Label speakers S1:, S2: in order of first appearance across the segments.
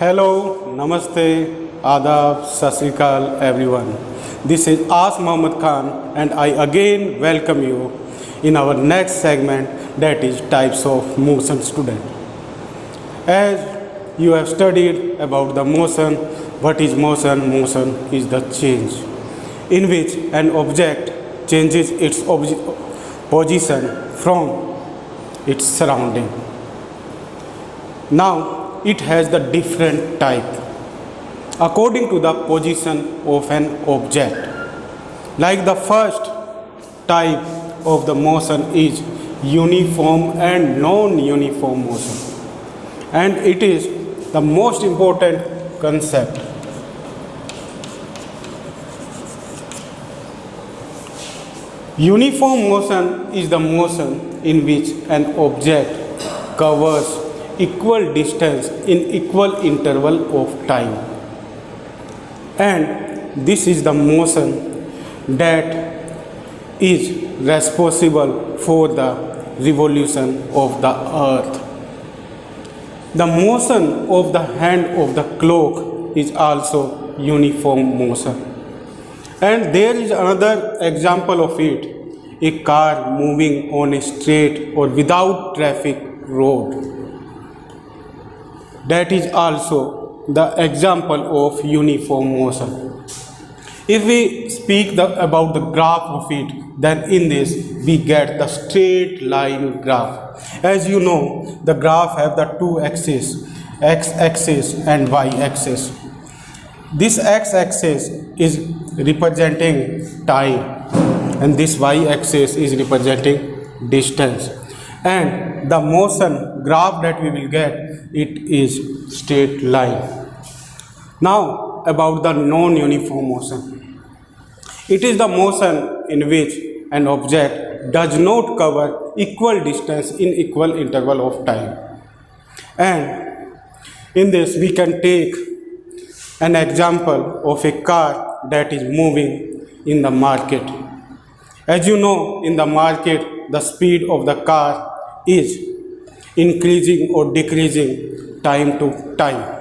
S1: Hello, Namaste, Adab, Sat Sri Akal, everyone. This is As Muhammad Khan, and I again welcome you in our next segment, that is types of motion student. As you have studied about the motion, what is motion? Motion is the change in which an object changes its position from its surrounding. Now it has the different type according to the position of an object. Like the first type of the motion is uniform and non-uniform motion, and it is the most important concept. Uniform motion is the motion in which an object covers equal distance in equal interval of time, and this is the motion that is responsible for the revolution of the earth. The motion of the hand of the clock is also uniform motion. And there is another example of it, a car moving on a straight or without traffic road. That is also the example of uniform motion. If we speak about the graph of it, then in this we get the straight line graph. As you know, the graph have the two axes, x-axis and y-axis. This x-axis is representing time and this y-axis is representing distance, and the motion graph that we will get, it is straight line. Now about the non-uniform motion. It is the motion in which an object does not cover equal distance in equal interval of time, and in this we can take an example of a car that is moving in the market. As you know, in the market the speed of the car is increasing or decreasing time to time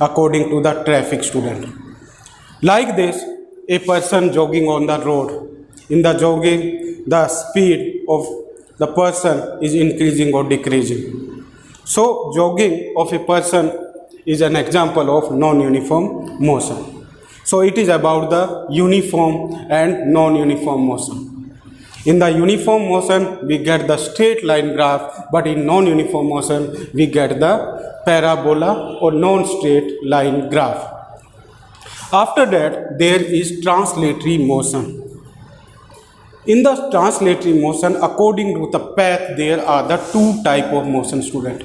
S1: according to the traffic student. Like this, a person jogging on the road. In the jogging, the speed of the person is increasing or decreasing. So jogging of a person is an example of non-uniform motion. So it is about the uniform and non-uniform motion. In the uniform motion we get the straight line graph, but in non-uniform motion we get the parabola or non-straight line graph. After that there is translatory motion. In the translatory motion, according to the path, there are the two type of motion student.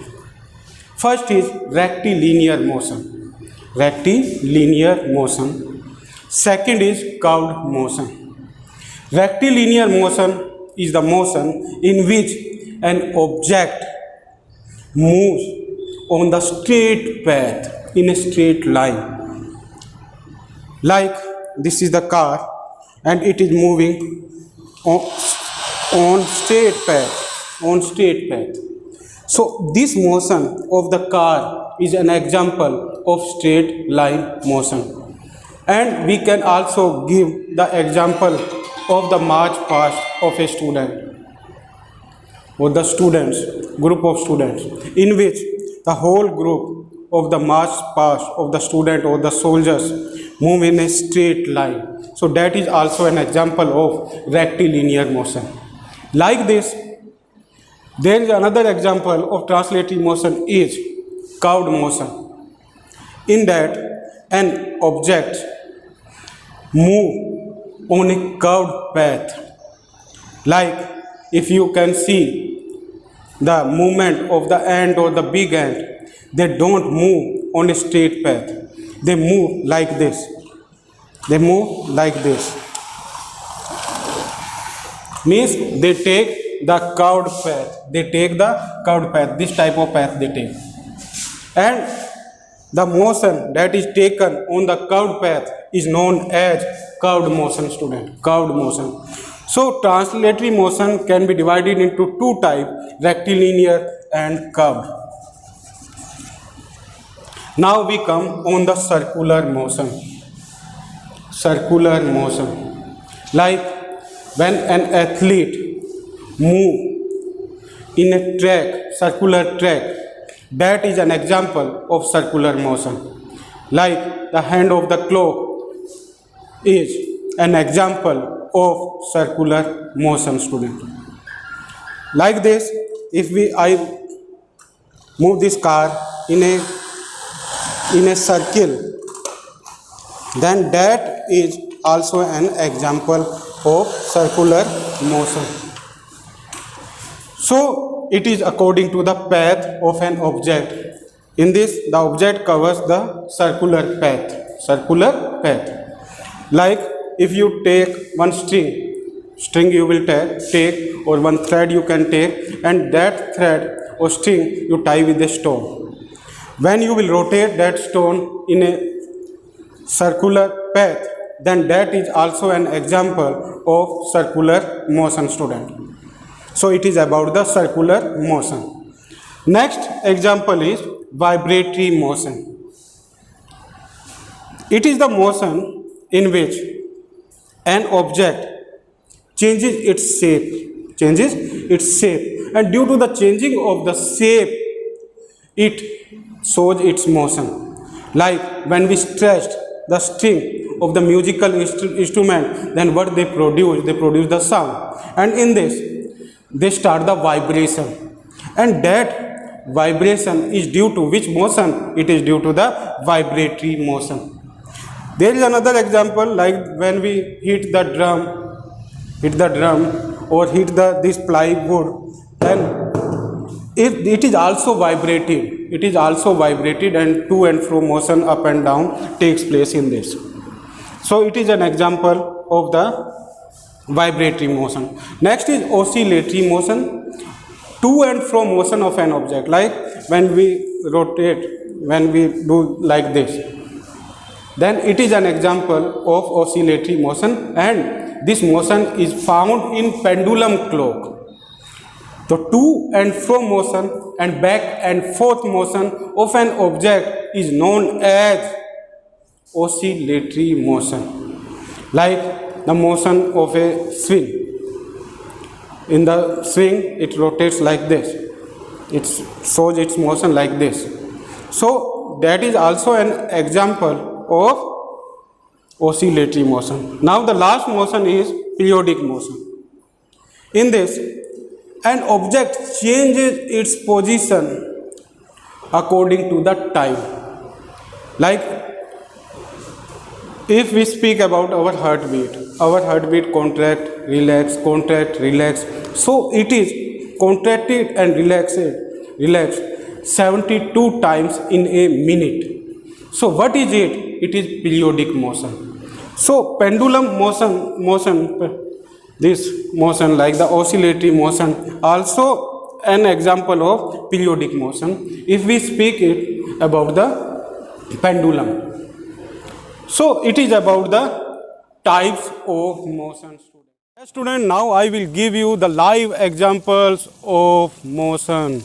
S1: First is rectilinear motion. Rectilinear motion. Second is curved motion. Rectilinear motion is the motion in which an object moves on the straight path in a straight line. Like this is the car and it is moving on straight path. So this motion of the car is an example of straight line motion, and we can also give the example of the march past of a student or the students, group of students, in which the whole group of the march past of the student or the soldiers move in a straight line. So that is also an example of rectilinear motion. Like this, there is another example of translatory motion is curved motion. In that an object move on a curved path. Like if you can see the movement of the ant or the big ant, they don't move on a straight path. They move like this. They move like this. Means they take the curved path. They take the curved path. This type of path they take. And the motion that is taken on the curved path is known as curved motion student. Curved motion. So translatory motion can be divided into two types, rectilinear and curved. Now we come on the circular motion. Circular motion. Like when an athlete move in a track, circular track, that is an example of circular motion. Like the hand of the clock is an example of circular motion, student. Like this, if I move this car in a circle, then that is also an example of circular motion. So it is according to the path of an object. In this, the object covers the circular path. Circular path. Like if you take one string you will take, or one thread you can take, and that thread or string you tie with a stone. When you will rotate that stone in a circular path, then that is also an example of circular motion, student. So it is about the circular motion. Next example is vibratory motion. It is the motion in which an object changes its shape, and due to the changing of the shape, it shows its motion. Like when we stretched the string of the musical instrument, then what they produce the sound, and in this they start the vibration, and that vibration is due to which motion? It is due to the vibratory motion. There is another example, like when we hit the drum or hit this plywood, then it is also vibrated. It is also vibrated, and to and fro motion up and down takes place in this. So it is an example of the vibratory motion. Next is oscillatory motion. To and fro motion of an object, like when we rotate, when we do like this, then it is an example of oscillatory motion, and this motion is found in pendulum clock. The to and fro motion and back and forth motion of an object is known as oscillatory motion. Like the motion of a swing. In the swing, it rotates like this. It shows its motion like this. So that is also an example of oscillatory motion. Now the last motion is periodic motion. In this, an object changes its position according to the time. Like if we speak about our heartbeat contract, relax. So it is contracted and relaxed 72 times in a minute. So what is it? It is periodic motion. So pendulum motion, this motion like the oscillatory motion, also an example of periodic motion if we speak it about the pendulum. So it is about the types of motion, student. Yes, student, now I will give you the live examples of motion.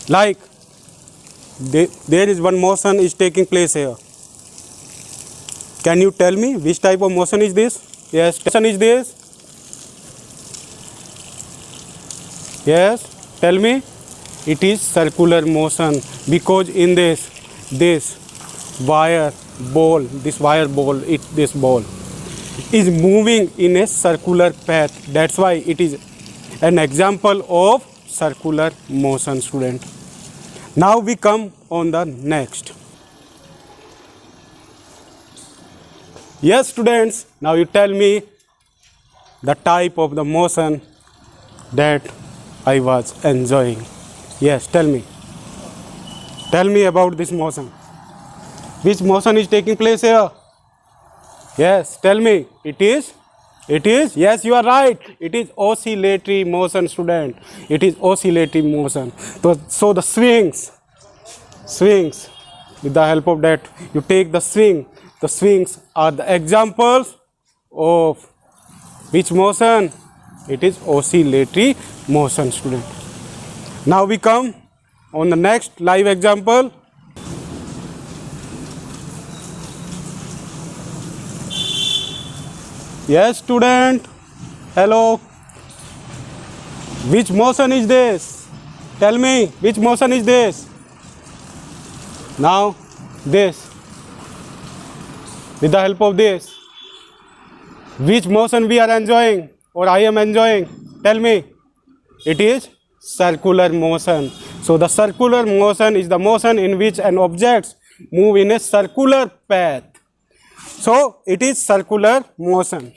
S1: Like there is one motion is taking place here. Can you tell me which type of motion is this? Yes, motion is this. Yes, tell me. It is circular motion, because in this wire ball is moving in a circular path. That's why it is an example of circular motion, student. Now we come on the next. Yes, students, now you tell me the type of the motion that I was enjoying. Yes, tell me. Tell me about this motion. Which motion is taking place here? Yes, tell me. It is? Yes, you are right. It is oscillatory motion, student. It is oscillatory motion. So the swings, with the help of that, you take the swing. The swings are the examples of which motion? It is oscillatory motion, student. Now we come on the next live example. Yes, student. Hello. Which motion is this? Tell me, which motion is this? Now, this. With the help of this. Which motion we are enjoying or I am enjoying? Tell me. It is circular motion. So the circular motion is the motion in which an object move in a circular path. So it is circular motion.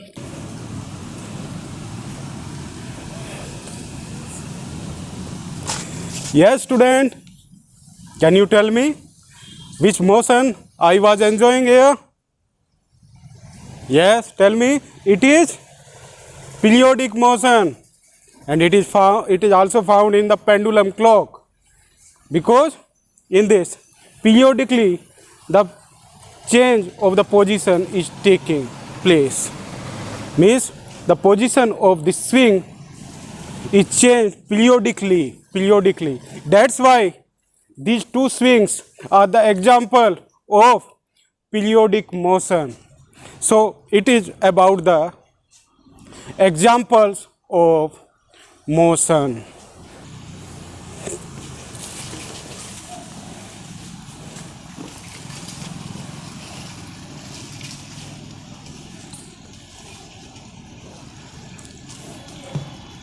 S1: Yes, student. Can you tell me which motion I was enjoying here? Yes, tell me. It is periodic motion, and it is also found in the pendulum clock, because in this periodically the change of the position is taking place. Means the position of the swing is changed periodically. That's why these two swings are the example of periodic motion. So it is about the examples of motion.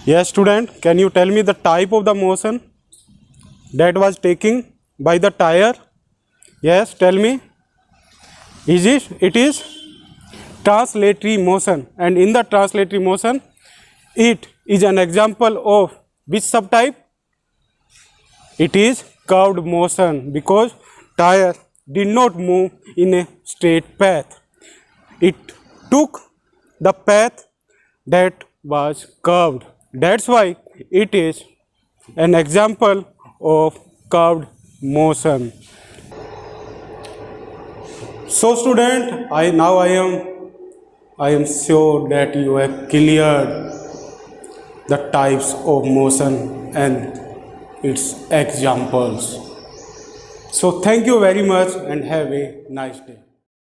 S1: Yes, student, can you tell me the type of the motion that was taken by the tire? Yes, tell me. It is translatory motion, and in the translatory motion it is an example of which subtype? It is curved motion, because tire did not move in a straight path. It took the path that was curved. That's why it is an example of curved motion. So student, I am sure that you have cleared the types of motion and its examples. So thank you very much and have a nice day.